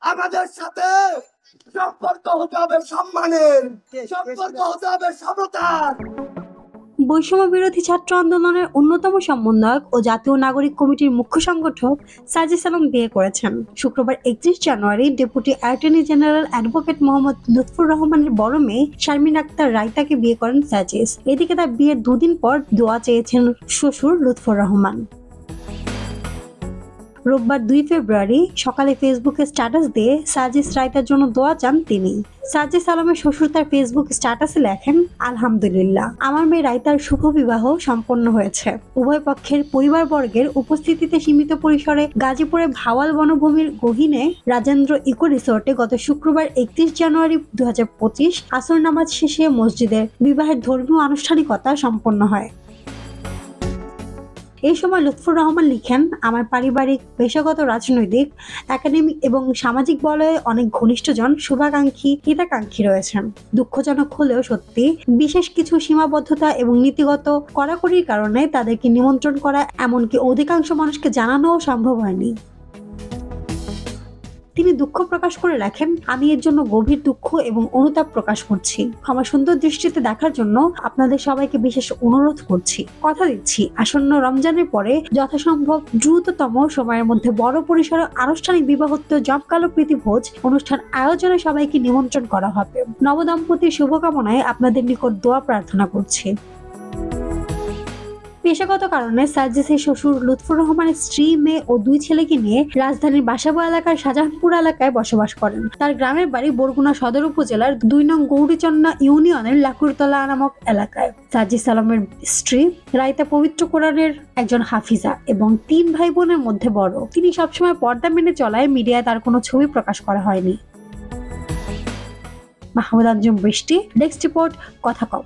আমাদের সাথে সম্পর্ক হতে হবে সম্মানের, সম্পর্ক হতে হবে সমতার। বৈষম্য বিরোধী ছাত্র আন্দোলনের অন্যতম সমন্বয়ক ও জাতীয় নাগরিক কমিটির মুখ্য সংগঠক সাজিস আলম বিয়ে করেছেন। শুক্রবার 31 জানুয়ারি deputy attorney general advocate Mohammad Lutfur রহমানের বড় মেয়ে শারমিন আক্তার রায়তাকে বিয়ে করেন সাজিস। এদিকে তার বিয়ের দুদিন পর দোয়া চেয়েছেন শ্বশুর লুৎফর রহমান। রোববার 2 ফেব্রুয়ারি সকালে ফেসবুকে স্ট্যাটাস দিয়ে সাজিস রায়তার জন্য দোয়া চান তিনি। সাজিস আলমের শ্বশুর তার ফেসবুক স্ট্যাটাসে লেখেন, আলহামদুলিল্লাহ, আমার মেয়ে রায়তার শুভ বিবাহ সম্পন্ন হয়েছে। উভয় পক্ষের পরিবারবর্গের উপস্থিতিতে সীমিত পরিসরে গাজীপুরে ভাওয়াল বনভূমির গহীনে রাজেন্দ্র ইকো রিসোর্টে গত শুক্রবার 31 জানুয়ারি 2025 আসর নামাজ শেষে মসজিদের বিবাহের ধর্মীয় আনুষ্ঠানিকতা সম্পন্ন হয়। এই সময় লুৎফর রহমান লিখেন, আমার পারিবারিক, পেশাগত, রাজনৈতিক, একাডেমিক এবং সামাজিক বলয়ে অনেক ঘনিষ্ঠজন, শুভাকাঙ্ক্ষী, হিতাকাঙ্ক্ষী রয়েছেন। দুঃখজনক হলেও সত্যি, বিশেষ কিছু সীমাবদ্ধতা এবং নীতিগত কড়াকড়ির কারণে তাদেরকে নিমন্ত্রণ করা, এমনকি অধিকাংশ মানুষকে জানানোও সম্ভব হয়নি। তিনি দুঃখ প্রকাশ করে লেখেন, আমি এর জন্য গভীর দুঃখ এবং অনুতাপ প্রকাশ করছি। ক্ষমা সুন্দর দৃষ্টিতে দেখার জন্য আপনাদের সবাইকে বিশেষ অনুরোধ করছি। কথা দিচ্ছি, আসন্ন রমজানের পরে যথাসম্ভব দ্রুততম সময়ের মধ্যে বড় পরিসরে আনুষ্ঠানিক বিবাহোত্তর জমকালো প্রীতিভোজ অনুষ্ঠান আয়োজনে সবাইকে নিমন্ত্রণ করা হবে। নবদম্পতির শুভকামনায় আপনাদের নিকট দোয়া প্রার্থনা করছি। পেশাগত কারণে সাজিসের শ্বশুর লুৎফর রহমানের স্ত্রী, মেয়ে ও 2 ছেলেকে নিয়ে রাজধানীর বাসাবো এলাকার শাহজাহানপুর এলাকায় বসবাস করেন। তার গ্রামের বাড়ি বরগুনা সদর উপজেলার 2 নং গৌরীচন্না ইউনিয়নের লাকুরতলা নামক এলাকায়। সাজিস আলমের স্ত্রী রায়তা পবিত্র কোরআনের একজন হাফিজা এবং 3 ভাই বোনের মধ্যে বড়। তিনি সবসময় পর্দা মেনে চলায় মিডিয়ায় তার কোনো ছবি প্রকাশ করা হয়নি। মাহমুদ আঞ্জুম বৃষ্টি, ডেস্ক রিপোর্ট, কথা কম।